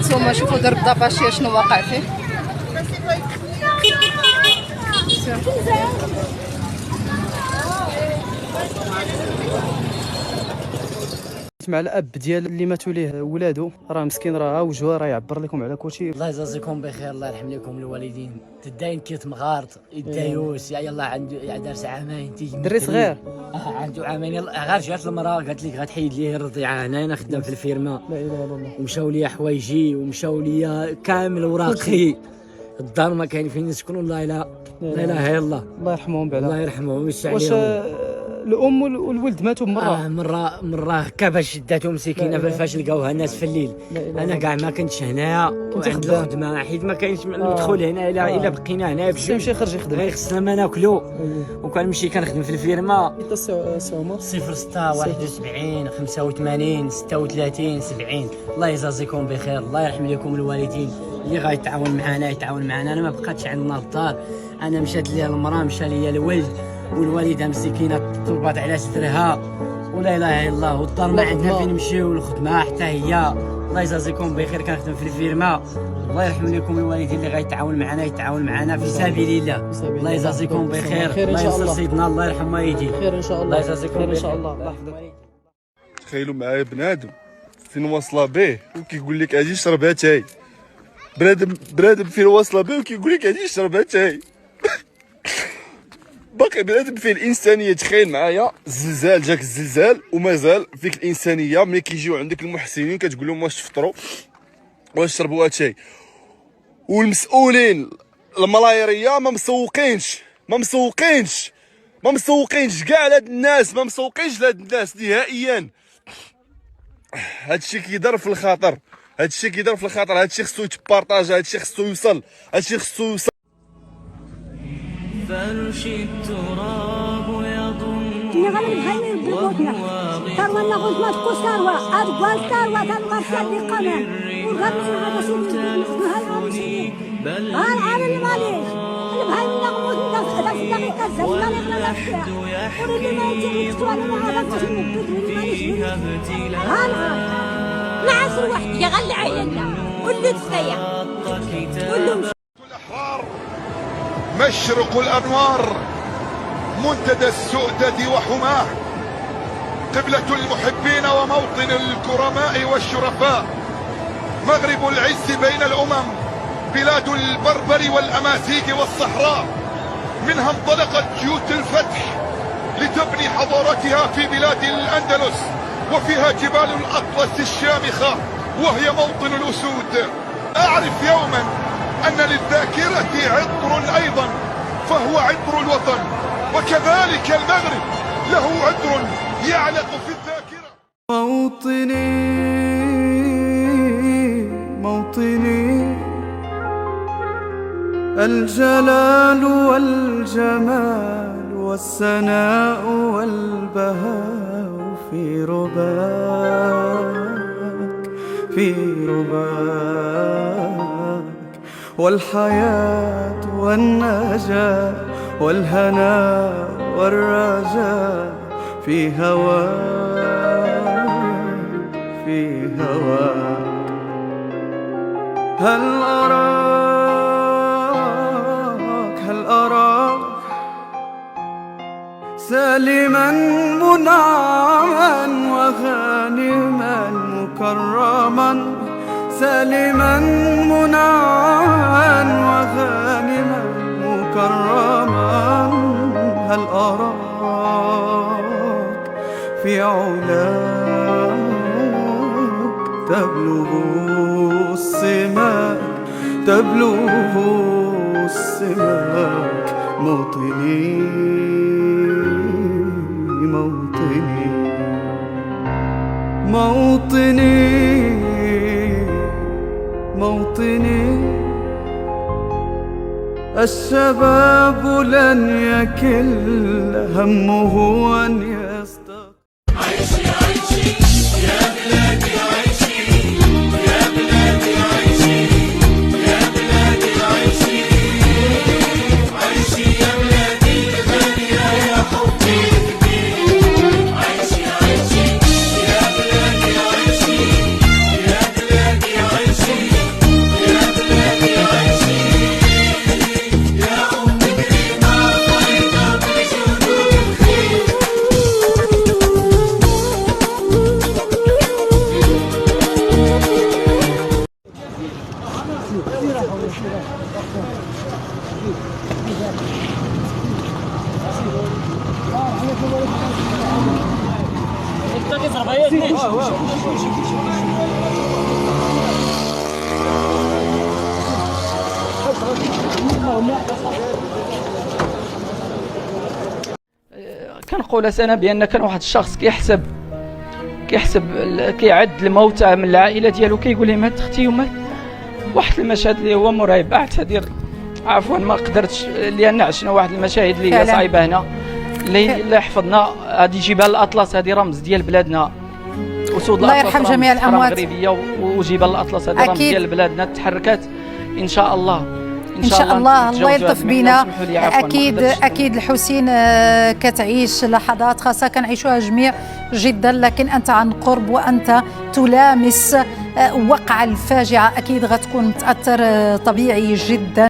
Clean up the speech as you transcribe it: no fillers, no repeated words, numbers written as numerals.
هانتوما شوفوا درب داباشير شنو واقع فيه. مع الاب ديال اللي ماتوا ليه ولادو، راه مسكين، راه وجهه راه يعبر لكم على كلشي. الله يجازيكم بخير، الله يرحم لكم الوالدين. تداين كيت مغارط يدايوس يا يلاه عنده دار عامين تيجي دري صغير عنده عامين. غير جات المراه قالت لك غتحيد ليه الرضيعه. هنا انا خدام في الفيرما، لا اله الا الله. ومشاو لي حوايجي ومشاو لي كامل اوراقي. الدار ما كاين فين نسكنوا. لا اله الا الله. الله يرحمهم بعدا. الله يرحمهم ويسع واش عليهم. الام والولد ماتوا بمره؟ مره هكا باش شداتهم مسكينه فاش لقاوها الناس في الليل. انا كاع ما كنتش هنايا وعند الخدمه، حيت ما كاينش المدخول هنا. الا بقينا هنا يمشي يخرج يخدم، خصنا ما ناكلو. وكنمشي كنخدم في الفيرما. عمر 06 71 85 36 70. الله يجازيكم بخير، الله يرحم لكم الوالدين. اللي غيتعاون معنا يتعاون معنا. انا ما بقاتش عندنا الدار، انا مشات لي المراه، مشى لي الولد، والوالده مسكينه طلبات على صدرها. ولا اله الا الله. والدار ما عندنا فين نمشيو، والخدمه حتى هي. الله يجازيكم بخير، كنخدم في الفيرما. الله يرحم لكم الوالدين اللي غيتعاون معنا يتعاون معنا في سبيل الله. الله يجازيكم بخير. الله ينصر سيدنا، الله يرحم والديه. خير ان شاء الله. الله يجازيكم خير ان شاء الله. الله يحفظك. تخيلوا معايا بنادم فين واصله به وكيقول لك اجي شرب اتاي. بنادم فين واصله به وكيقول لك اجي شرب اتاي. باقي بنادم فيه الانسانيه. تخيل معايا الزلزال، جاك الزلزال ومازال فيك الانسانيه. ملي كيجيو عندك المحسنين كتقول لهم واش تفطروا واش تشربوا اتاي، والمسؤولين الملايريه ما مسوقينش كاع لهاد الناس، ما مسوقينش لهاد الناس نهائيا. هادشي كيضر في الخاطر، هادشي خصو يتبارطاجا، هادشي خصو يوصل. فرش التراب يضم غالب هاي بيقولنا ثروة ناخذ ما تكون ثروة أرجوال ثروة تنغسل بقمة وغني هذا سيدي هاي على الماليش البهاي ناخذ نفس دقيقة زمان إحنا نفسها وللي ما يجي يكتوى لنا هذا كوش نبت وللي ماليش هاي نعسر واحد يغلي عيننا واللي تسيا كلهم مشرق الأنوار، منتدى السؤدد وحماه، قبلة المحبين وموطن الكرماء والشرفاء، مغرب العز بين الأمم، بلاد البربر والأمازيغ والصحراء. منها انطلقت جيوش الفتح لتبني حضارتها في بلاد الأندلس، وفيها جبال الأطلس الشامخة وهي موطن الأسود. أعرف يوما أن للذاكرة عطر أيضا فهو عطر الوطن، وكذلك المغرب له عطر يعلق في الذاكرة. موطني الجلال والجمال والسناء والبهاء في رباك والحياة والنجاة والهناء والرجاء في هواك هل أراك سالما منعما وغانما مكرما، سالما منعما وغانما مكرما. هل أراك في علاك تبلغ السماك موطني الشباب لن يكل همه أن يستقر. عيشي يا بلادي عيشي، يا بلادي عيشي، يا بلادي عيشي، عيشي يا بلادي الغالية يا حبي كبير. عيشي يا بلادي عيشي، يا بلادي عيشي. كنقول انا بان كان واحد الشخص كيحسب كيعد الموتى من العائله ديالو، كيقول لهم هاد اختي ومات. واحد المشهد اللي هو مرعب. اعتذر عفوا ما قدرتش، لان عشنا واحد المشاهد اللي هي صعيبه هنا، اللي حفظنا. هذه جبال الاطلس هذه رمز ديال بلادنا، اسود الله يرحم جميع الاموات المغربيه، وجبال الاطلس هذه رمز ديال بلادنا. تحركات ان شاء الله ان شاء الله. الله يلطف بنا. اكيد الحسين كتعيش لحظات خاصه كنعيشوها جميع جدا، لكن انت عن قرب وانت تلامس وقع الفاجعه، اكيد غتكون متاثر طبيعي جدا.